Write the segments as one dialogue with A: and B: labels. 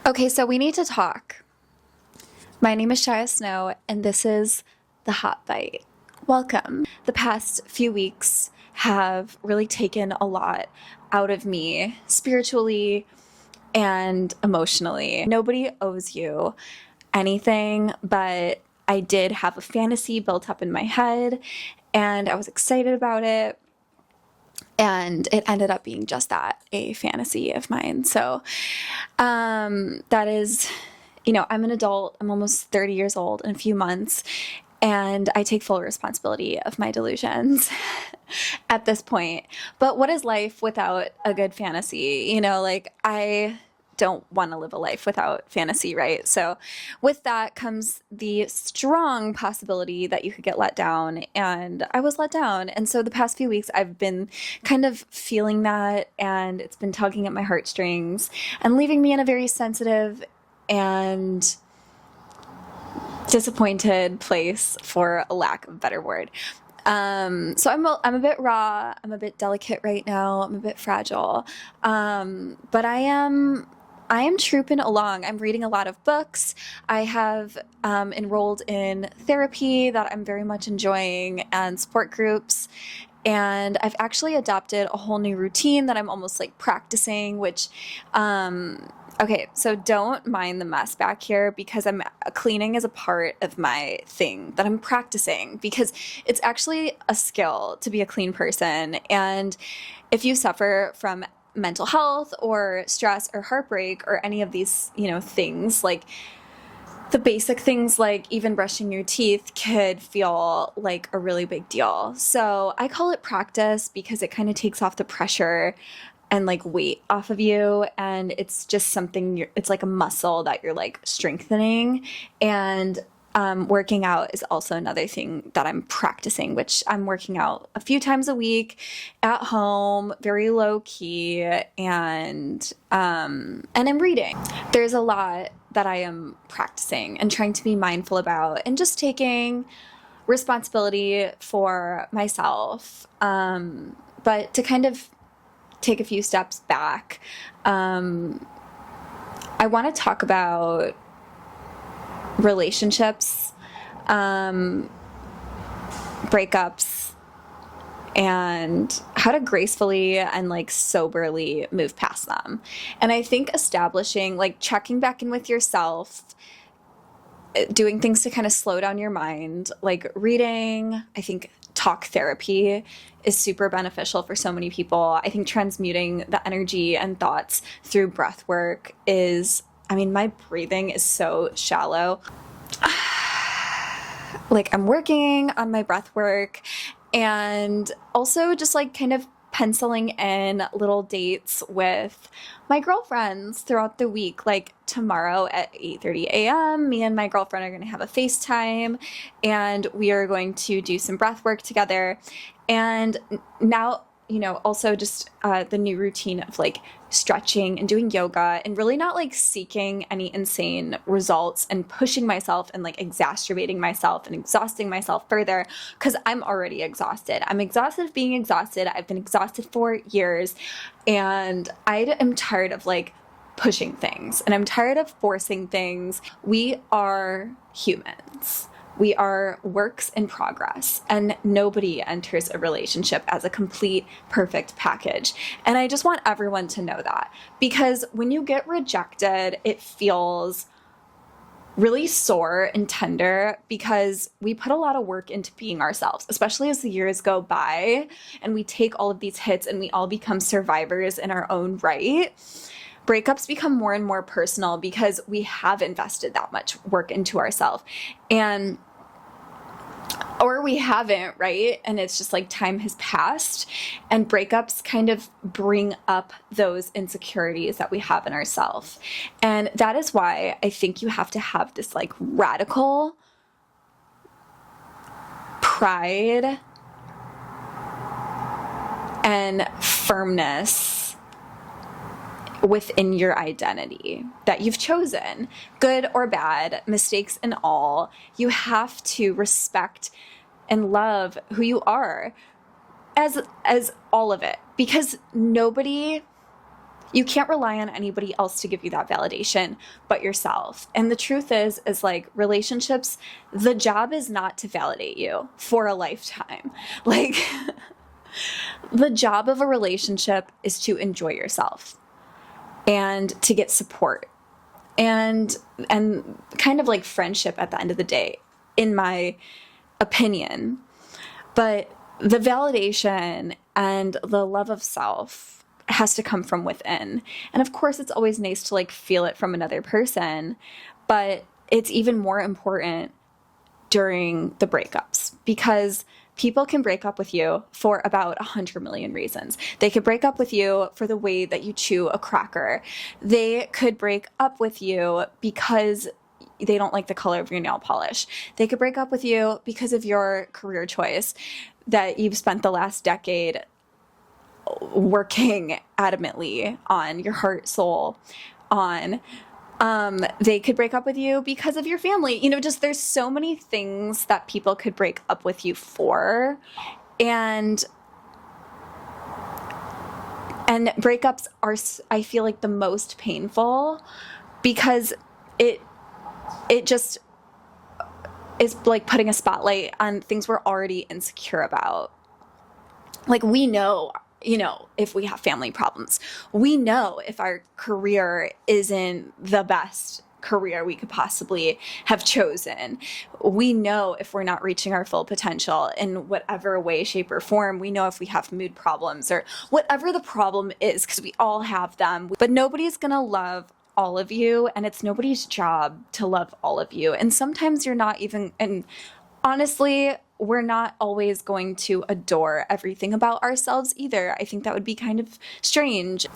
A: Okay, so we need to talk. My name is Shia Snow, and this is The Hot Bite. Welcome. The past few weeks have really taken a lot out of me spiritually and emotionally. Nobody owes you anything, but I did have a fantasy built up in my head, and I was excited about it. And it ended up being just that, a fantasy of mine. So that is, I'm an adult. I'm almost 30 years old in a few months, and I take full responsibility of my delusions at this point. But what is life without a good fantasy? I don't want to live a life without fantasy, right? So with that comes the strong possibility that you could get let down, and I was let down. And so the past few weeks I've been kind of feeling that, and it's been tugging at my heartstrings and leaving me in a very sensitive and disappointed place, for a lack of a better word. So I'm a bit raw. I'm a bit delicate right now. I'm a bit fragile. But I am trooping along. I'm reading a lot of books. I have enrolled in therapy that I'm very much enjoying, and support groups. And I've actually adopted a whole new routine that I'm almost like practicing, which, okay, so don't mind the mess back here, because cleaning is a part of my thing that I'm practicing, because it's actually a skill to be a clean person. And if you suffer from mental health or stress or heartbreak or any of these, things, like the basic things like even brushing your teeth could feel like a really big deal. So I call it practice because it kind of takes off the pressure and like weight off of you, and it's just something it's like a muscle that you're like strengthening. And working out is also another thing that I'm practicing, which I'm working out a few times a week at home, very low key, and I'm reading. There's a lot that I am practicing and trying to be mindful about, and just taking responsibility for myself. But to kind of take a few steps back, I want to talk about relationships, breakups, and how to gracefully and like soberly move past them. And I think establishing, like checking back in with yourself, doing things to kind of slow down your mind, like reading. I think talk therapy is super beneficial for so many people. I think transmuting the energy and thoughts through breath work is, my breathing is so shallow. Like I'm working on my breath work, and also just like kind of penciling in little dates with my girlfriends throughout the week. Like tomorrow at 8:30 a.m., me and my girlfriend are going to have a FaceTime, and we are going to do some breath work together. And now, also just the new routine of like stretching and doing yoga, and really not like seeking any insane results and pushing myself and like exacerbating myself and exhausting myself further, because I'm already exhausted. I'm exhausted of being exhausted. I've been exhausted for years, and I am tired of like pushing things, and I'm tired of forcing things. We are humans. We are works in progress, and nobody enters a relationship as a complete, perfect package. And I just want everyone to know that, because when you get rejected, it feels really sore and tender, because we put a lot of work into being ourselves, especially as the years go by and we take all of these hits and we all become survivors in our own right. Breakups become more and more personal because we have invested that much work into ourselves, or we haven't, right? And it's just like time has passed, and breakups kind of bring up those insecurities that we have in ourselves. And that is why I think you have to have this like radical pride and firmness within your identity that you've chosen, good or bad, mistakes and all. You have to respect and love who you are as all of it, because nobody You can't rely on anybody else to give you that validation but yourself. And the truth is like relationships, the job is not to validate you for a lifetime. Like the job of a relationship is to enjoy yourself and to get support and kind of like friendship at the end of the day, in my opinion. But the validation and the love of self has to come from within. And of course, it's always nice to like feel it from another person, but it's even more important during the breakups, because people can break up with you for about 100 million reasons. They could break up with you for the way that you chew a cracker. They could break up with you because they don't like the color of your nail polish. They could break up with you because of your career choice that you've spent the last decade working adamantly on, your heart, soul on. They could break up with you because of your family. You know, just there's so many things that people could break up with you for. And breakups are, I feel like, the most painful because it just is like putting a spotlight on things we're already insecure about. Like, we know, you know, if we have family problems, we know if our career isn't the best career we could possibly have chosen. We know if we're not reaching our full potential in whatever way, shape, or form. We know if we have mood problems or whatever the problem is, because we all have them. But nobody's going to love all of you, and it's nobody's job to love all of you. And sometimes you're not even, and honestly, we're not always going to adore everything about ourselves either. I think that would be kind of strange.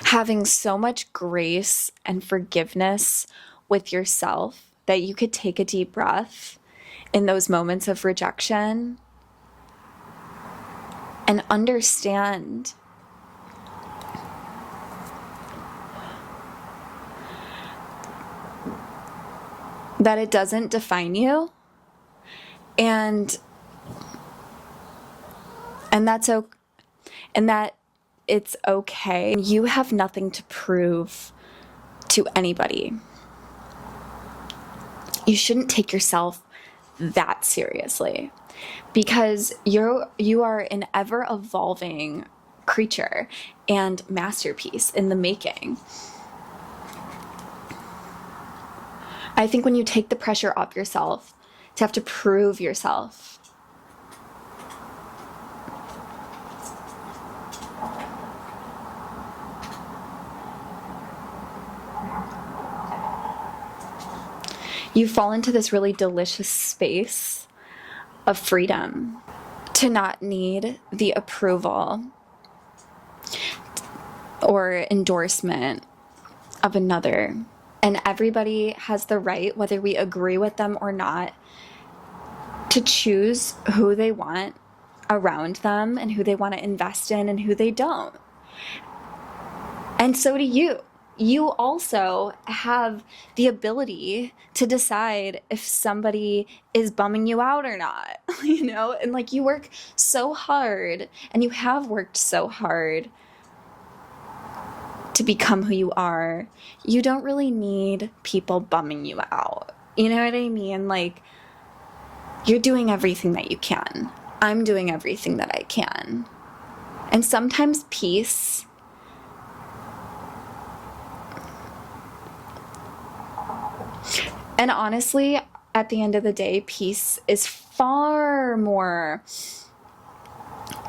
A: Having so much grace and forgiveness with yourself that you could take a deep breath in those moments of rejection and understand that it doesn't define you. And that's okay, and that it's okay. You have nothing to prove to anybody. You shouldn't take yourself that seriously, because you are an ever evolving creature and masterpiece in the making. I think when you take the pressure off yourself to have to prove yourself, you fall into this really delicious space of freedom to not need the approval or endorsement of another. And everybody has the right, whether we agree with them or not, to choose who they want around them and who they want to invest in and who they don't. And so do you. You also have the ability to decide if somebody is bumming you out or not, you know? And like, you work so hard, and you have worked so hard to become who you are. You don't really need people bumming you out. You know what I mean? Like, you're doing everything that you can. I'm doing everything that I can. And sometimes peace and honestly, at the end of the day, peace is far more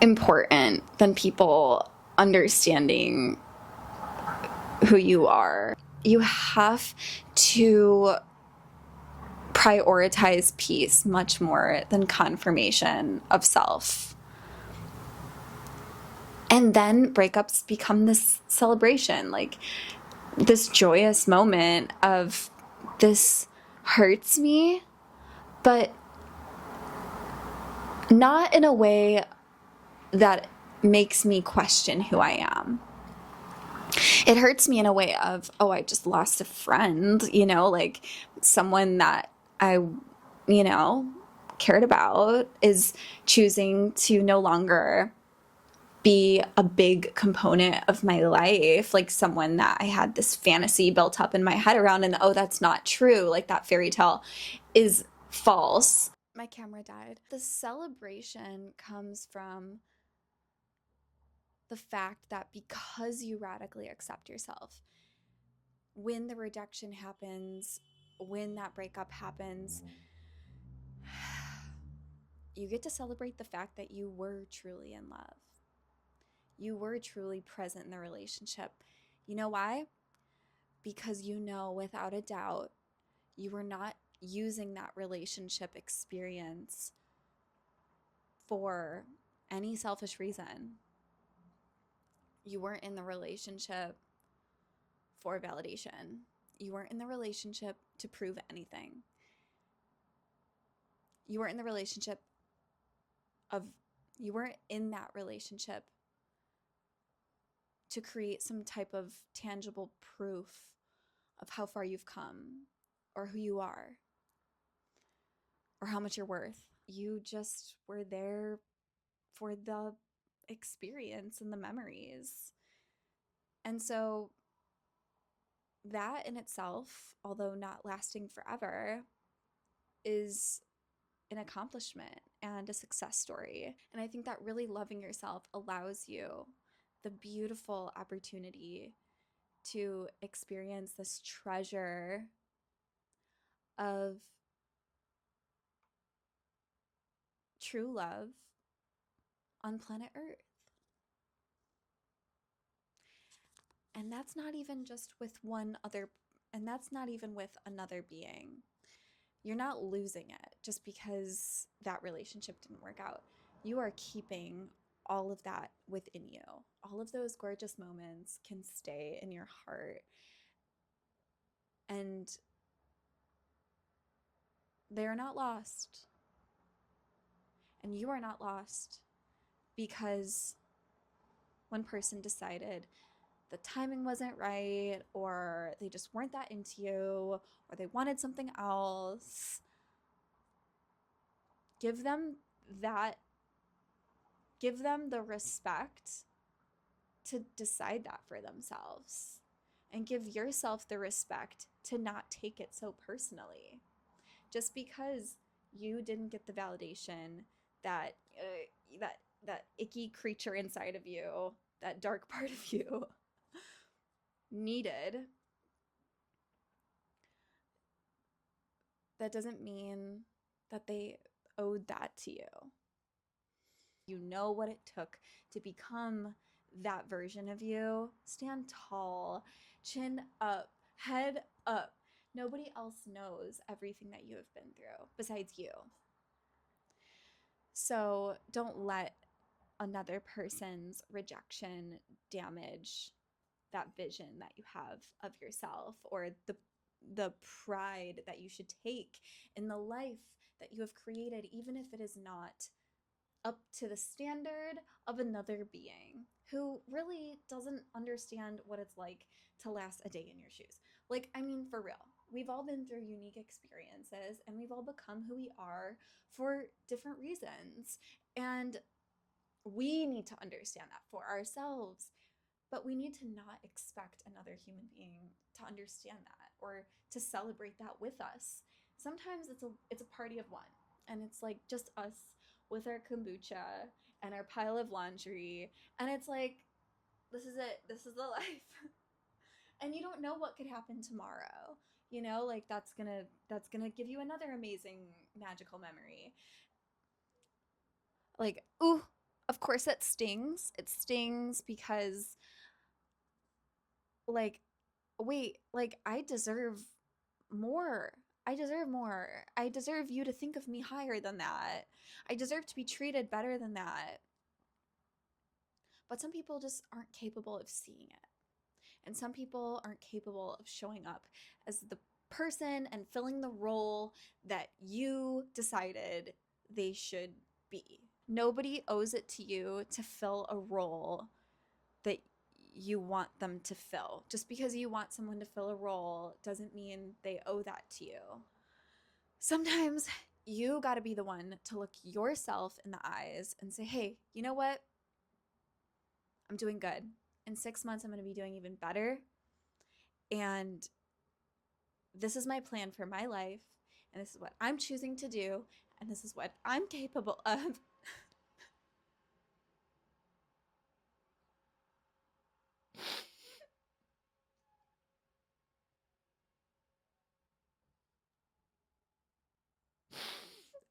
A: important than people understanding who you are. You have to prioritize peace much more than confirmation of self. And then breakups become this celebration, like this joyous moment of, this hurts me, but not in a way that makes me question who I am. It hurts me in a way of, oh, I just lost a friend, you know, like someone that I, you know, cared about is choosing to no longer be a big component of my life, like someone that I had this fantasy built up in my head around, and oh, that's not true. Like that fairy tale is false. My camera died. The celebration comes from the fact that because you radically accept yourself, when the rejection happens, when that breakup happens, you get to celebrate the fact that you were truly in love. You were truly present in the relationship. You know why? Because you know without a doubt you were not using that relationship experience for any selfish reason. You weren't in the relationship for validation. You weren't in the relationship to prove anything. You weren't in the relationship of, you weren't in that relationship to create some type of tangible proof of how far you've come or who you are or how much you're worth. You just were there for the experience and the memories. And so that in itself, although not lasting forever, is an accomplishment and a success story. And I think that really loving yourself allows you the beautiful opportunity to experience this treasure of true love on planet Earth. And that's not even just with one other, and that's not even with another being. You're not losing it just because that relationship didn't work out. You are keeping all of that within you. All of those gorgeous moments can stay in your heart. And they're not lost. And you are not lost because one person decided the timing wasn't right, or they just weren't that into you, or they wanted something else. Give them that, give them the respect to decide that for themselves, and give yourself the respect to not take it so personally. Just because you didn't get the validation that that icky creature inside of you, that dark part of you needed, that doesn't mean that they owed that to you. You know what it took to become that version of you. Stand tall, chin up, head up. Nobody else knows everything that you have been through besides you. So don't let another person's rejection damage that vision that you have of yourself, or the pride that you should take in the life that you have created, even if it is not up to the standard of another being who really doesn't understand what it's like to last a day in your shoes. Like, I mean, for real, we've all been through unique experiences and we've all become who we are for different reasons. And we need to understand that for ourselves, but we need to not expect another human being to understand that or to celebrate that with us. Sometimes it's a party of one, and it's like just us with our kombucha and our pile of laundry, and it's like, this is it, this is the life. And you don't know what could happen tomorrow. You know, like that's gonna give you another amazing magical memory. Like, ooh, of course it stings. It stings because, like, wait, like, I deserve more. I deserve more. I deserve you to think of me higher than that. I deserve to be treated better than that. But some people just aren't capable of seeing it. And some people aren't capable of showing up as the person and filling the role that you decided they should be. Nobody owes it to you to fill a role that you want them to fill. Just because you want someone to fill a role doesn't mean they owe that to you. Sometimes you got to be the one to look yourself in the eyes and say, hey, you know what? I'm doing good. In 6 months, I'm going to be doing even better. And this is my plan for my life. And this is what I'm choosing to do. And this is what I'm capable of.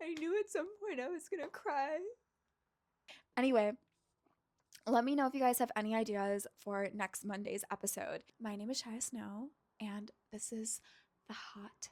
A: I knew at some point I was going to cry. Anyway, let me know if you guys have any ideas for next Monday's episode. My name is Shia Snow, and this is the Hot